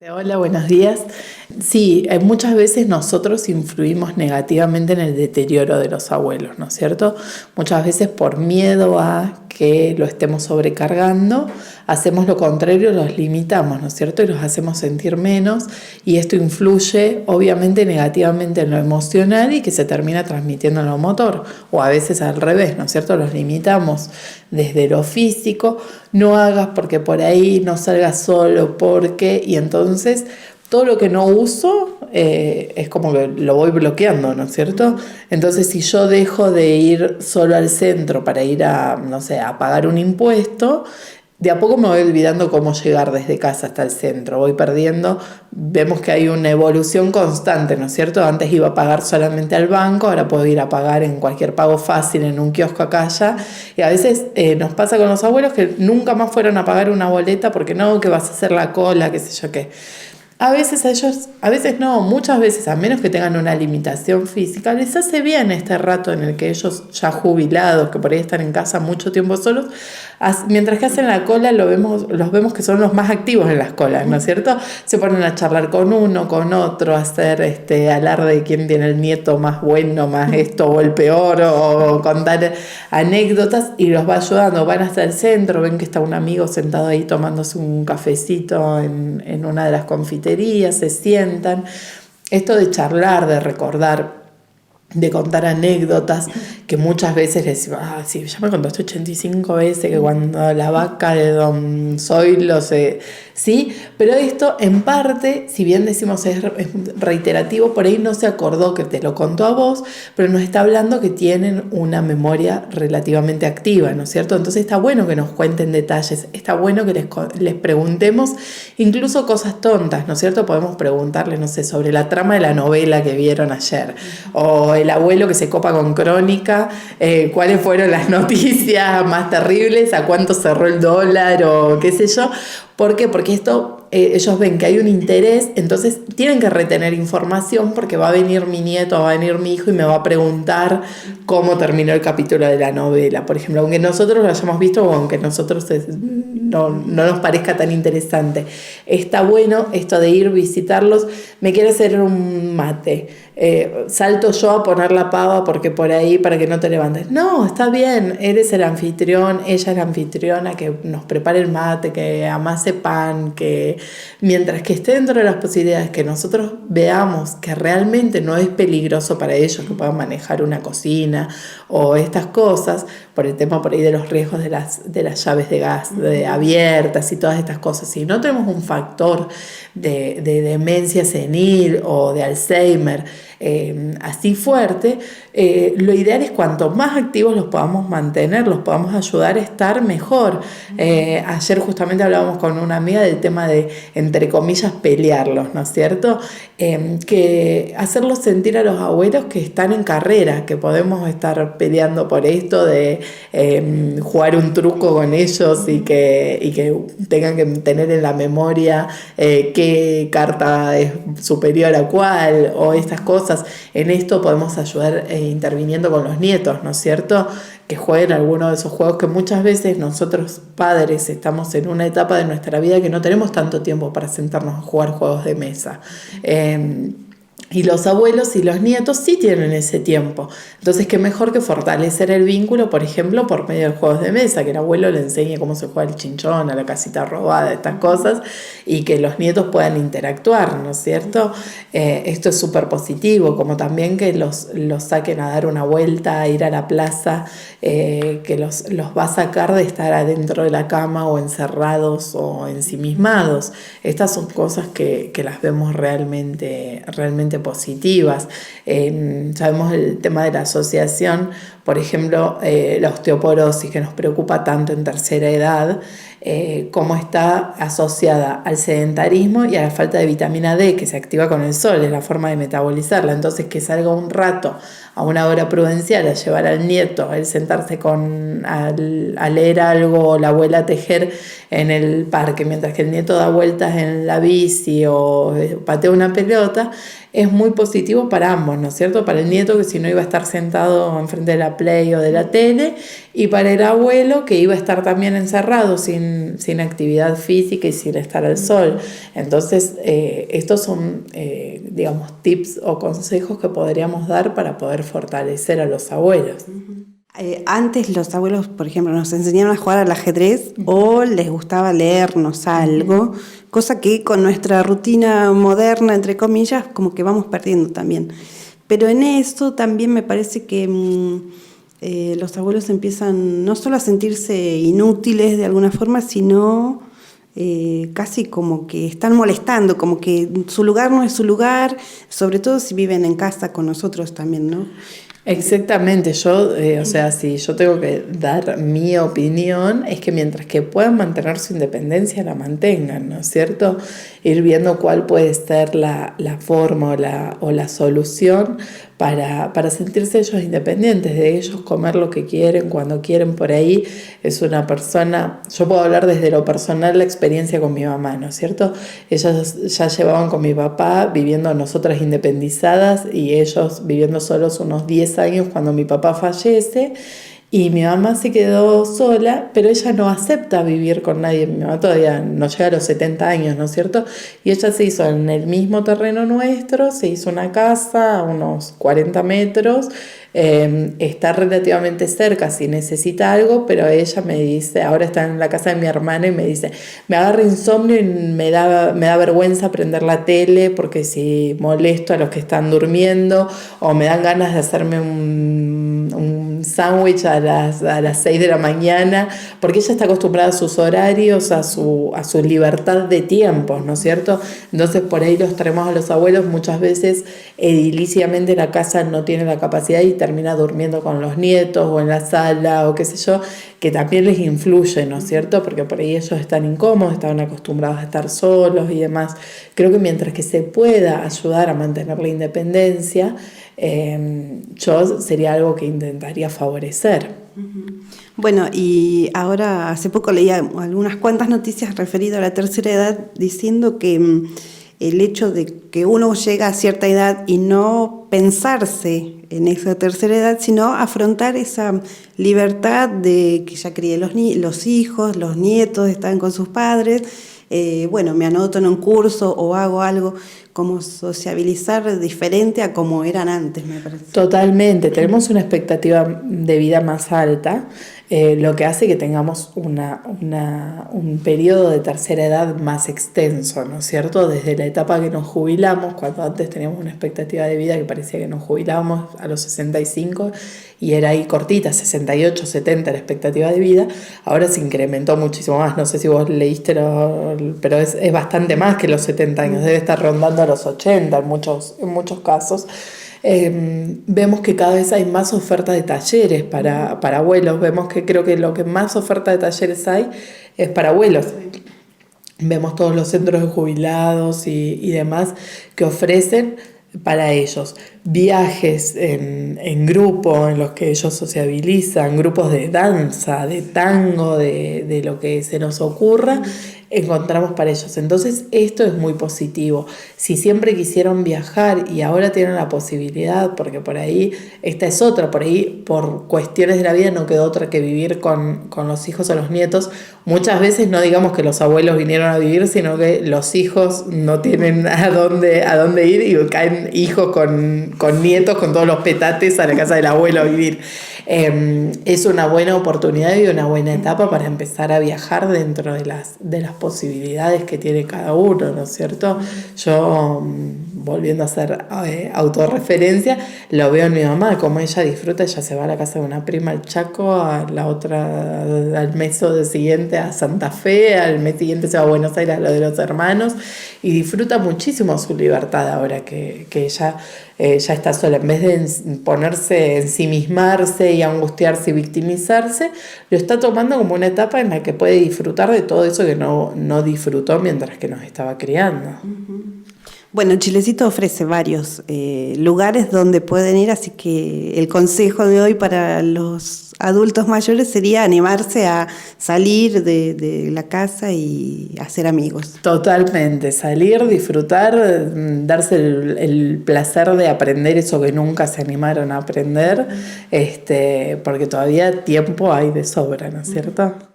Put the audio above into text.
Hola, buenos días. Sí, muchas veces nosotros influimos negativamente en el deterioro de los abuelos, ¿no es cierto? Muchas veces por miedo a que lo estemos sobrecargando, hacemos lo contrario, los limitamos, ¿no es cierto? Y los hacemos sentir menos y esto influye obviamente negativamente en lo emocional y que se termina transmitiendo en lo motor, o a veces al revés, ¿no es cierto? Los limitamos desde lo físico, no hagas porque por ahí, no salgas solo porque, y entonces todo lo que no uso es como que lo voy bloqueando, ¿no es cierto? Entonces si yo dejo de ir solo al centro para ir a, no sé, a pagar un impuesto, de a poco me voy olvidando cómo llegar desde casa hasta el centro, voy perdiendo, vemos que hay una evolución constante, ¿no es cierto? Antes iba a pagar solamente al banco, ahora puedo ir a pagar en cualquier pago fácil, en un kiosco acá, allá, y a veces nos pasa con los abuelos que nunca más fueron a pagar una boleta porque no, que vas a hacer la cola, qué sé yo qué. A veces a ellos, a veces no, muchas veces, a menos que tengan una limitación física, les hace bien este rato en el que ellos ya jubilados, que por ahí están en casa mucho tiempo solos, mientras que hacen la cola los vemos que son los más activos en las colas, ¿no es cierto? Se ponen a charlar con uno, con otro, a hacer alarde de quién tiene el nieto más bueno, más esto o el peor, o contar anécdotas y los va ayudando. Van hasta el centro, ven que está un amigo sentado ahí tomándose un cafecito en una de las confiterías, se sientan. Esto de charlar, de recordar, de contar anécdotas, que muchas veces les decimos, sí, ya me contaste 85 veces que cuando la vaca de Don Zoilo sí, pero esto en parte, si bien decimos es reiterativo, por ahí no se acordó que te lo contó a vos, pero nos está hablando que tienen una memoria relativamente activa, ¿no es cierto? Entonces está bueno que nos cuenten detalles, está bueno que les preguntemos incluso cosas tontas, ¿no es cierto? Podemos preguntarles, no sé, sobre la trama de la novela que vieron ayer, o el abuelo que se copa con Crónica, cuáles fueron las noticias más terribles, a cuánto cerró el dólar o qué sé yo. ¿Por qué? Porque esto ellos ven que hay un interés, entonces tienen que retener información porque va a venir mi nieto, va a venir mi hijo y me va a preguntar cómo terminó el capítulo de la novela, por ejemplo, aunque nosotros lo hayamos visto o aunque nosotros no nos parezca tan interesante. Está bueno esto de ir visitarlos. Me quiere hacer un mate. Salto yo a poner la pava porque por ahí para que no te levantes. No, está bien, eres el anfitrión, ella es la anfitriona, que nos prepare el mate, que amase pan, que mientras que esté dentro de las posibilidades que nosotros veamos que realmente no es peligroso para ellos que puedan manejar una cocina o estas cosas, por el tema por ahí de los riesgos de las llaves de gas abiertas y todas estas cosas. Si no tenemos un factor de demencia senil o de Alzheimer así fuerte, lo ideal es cuanto más activos los podamos mantener, los podamos ayudar a estar mejor. Ayer justamente hablábamos con una amiga del tema de, entre comillas, pelearlos, ¿no es cierto? Que hacerlos sentir a los abuelos que están en carrera, que podemos estar peleando por esto de jugar un truco con ellos y que tengan que tener en la memoria qué carta es superior a cuál o estas cosas. En esto podemos ayudar interviniendo con los nietos, ¿no es cierto? Que jueguen alguno de esos juegos que muchas veces nosotros padres estamos en una etapa de nuestra vida que no tenemos tanto tiempo para sentarnos a jugar juegos de mesa. Y los abuelos y los nietos sí tienen ese tiempo. Entonces, qué mejor que fortalecer el vínculo, por ejemplo, por medio de juegos de mesa, que el abuelo le enseñe cómo se juega el chinchón, a la casita robada, estas cosas, y que los nietos puedan interactuar, ¿no es cierto? Esto es súper positivo, como también que los saquen a dar una vuelta, a ir a la plaza, que los va a sacar de estar adentro de la cama o encerrados o ensimismados. Estas son cosas que las vemos realmente positivas. Sabemos el tema de la asociación, por ejemplo, la osteoporosis que nos preocupa tanto en tercera edad, cómo está asociada al sedentarismo y a la falta de vitamina D que se activa con el sol, es la forma de metabolizarla. Entonces, que salga un rato a una hora prudencial a llevar al nieto, a él sentarse a leer algo, o la abuela a tejer en el parque, mientras que el nieto da vueltas en la bici o patea una pelota, es muy positivo para ambos, ¿no es cierto? Para el nieto, que si no iba a estar sentado enfrente de la Play o de la tele, y para el abuelo que iba a estar también encerrado sin actividad física y sin estar al sol. Entonces, estos son, digamos, tips o consejos que podríamos dar para poder fortalecer a los abuelos. Antes los abuelos, por ejemplo, nos enseñaron a jugar al ajedrez o les gustaba leernos algo, cosa que con nuestra rutina moderna, entre comillas, como que vamos perdiendo también. Pero en eso también me parece que los abuelos empiezan no solo a sentirse inútiles de alguna forma, sino casi como que están molestando, como que su lugar no es su lugar, sobre todo si viven en casa con nosotros también, ¿no? Exactamente, yo, o sea, si yo tengo que dar mi opinión, es que mientras que puedan mantener su independencia, la mantengan, ¿no es cierto? Ir viendo cuál puede ser la forma o la solución para sentirse ellos independientes, de ellos comer lo que quieren, cuando quieren. Por ahí es una persona, yo puedo hablar desde lo personal, la experiencia con mi mamá, ¿no es cierto? Ellas ya llevaban con mi papá viviendo nosotras independizadas y ellos viviendo solos unos 10 años cuando mi papá fallece. Y mi mamá se quedó sola, pero ella no acepta vivir con nadie. Mi mamá todavía no llega a los 70 años, ¿no es cierto? Y ella se hizo en el mismo terreno nuestro, se hizo una casa a unos 40 metros, está relativamente cerca si necesita algo, pero ella me dice, ahora está en la casa de mi hermana y me dice, me agarra insomnio y me da vergüenza prender la tele porque si molesto a los que están durmiendo o me dan ganas de hacerme un sándwich a las 6 de la mañana, porque ella está acostumbrada a sus horarios, a su libertad de tiempos, ¿no es cierto? Entonces por ahí los traemos a los abuelos, muchas veces ediliciamente la casa no tiene la capacidad y termina durmiendo con los nietos o en la sala o qué sé yo, que también les influye, ¿no es cierto? Porque por ahí ellos están incómodos, estaban acostumbrados a estar solos y demás. Creo que mientras que se pueda ayudar a mantener la independencia, yo sería algo que intentaría favorecer. Bueno, y ahora hace poco leía algunas cuantas noticias referidas a la tercera edad diciendo que el hecho de que uno llega a cierta edad y no pensarse en esa tercera edad, sino afrontar esa libertad de que ya crié los hijos, los nietos están con sus padres, bueno, me anoto en un curso o hago algo, como sociabilizar diferente a como eran antes, me parece. Totalmente, tenemos una expectativa de vida más alta, lo que hace que tengamos un periodo de tercera edad más extenso, ¿no es cierto? Desde la etapa que nos jubilamos, cuando antes teníamos una expectativa de vida que parecía que nos jubilábamos a los 65 y era ahí cortita, 68, 70 la expectativa de vida, ahora se incrementó muchísimo más, no sé si vos leíste, pero es bastante más que los 70 años, debe estar rondando a los 80 en muchos casos. Vemos que cada vez hay más oferta de talleres para abuelos, vemos que creo que lo que más oferta de talleres hay es para abuelos. Vemos todos los centros de jubilados y demás que ofrecen para ellos viajes en grupo en los que ellos sociabilizan, grupos de danza, de tango, de lo que se nos ocurra, encontramos para ellos. Entonces esto es muy positivo. Si siempre quisieron viajar y ahora tienen la posibilidad, porque por ahí esta es otra, por ahí por cuestiones de la vida no quedó otra que vivir con los hijos o los nietos. Muchas veces no digamos que los abuelos vinieron a vivir, sino que los hijos no tienen a dónde ir y caen hijos con nietos, con todos los petates a la casa del abuelo a vivir. Es una buena oportunidad y una buena etapa para empezar a viajar dentro de las posibilidades que tiene cada uno, ¿no es cierto? Yo, volviendo a hacer autorreferencia, lo veo en mi mamá, como ella disfruta, ella se va a la casa de una prima al Chaco, a la otra al mes siguiente a Santa Fe, al mes siguiente se va a Buenos Aires a lo de los hermanos y disfruta muchísimo su libertad ahora que ella ya está sola. En vez de ponerse, ensimismarse y angustiarse y victimizarse, lo está tomando como una etapa en la que puede disfrutar de todo eso que no disfrutó mientras que nos estaba criando. Bueno, Chilecito ofrece varios lugares donde pueden ir, así que el consejo de hoy para los adultos mayores sería animarse a salir de la casa y hacer amigos. Totalmente, salir, disfrutar, darse el placer de aprender eso que nunca se animaron a aprender, porque todavía tiempo hay de sobra, ¿no es cierto?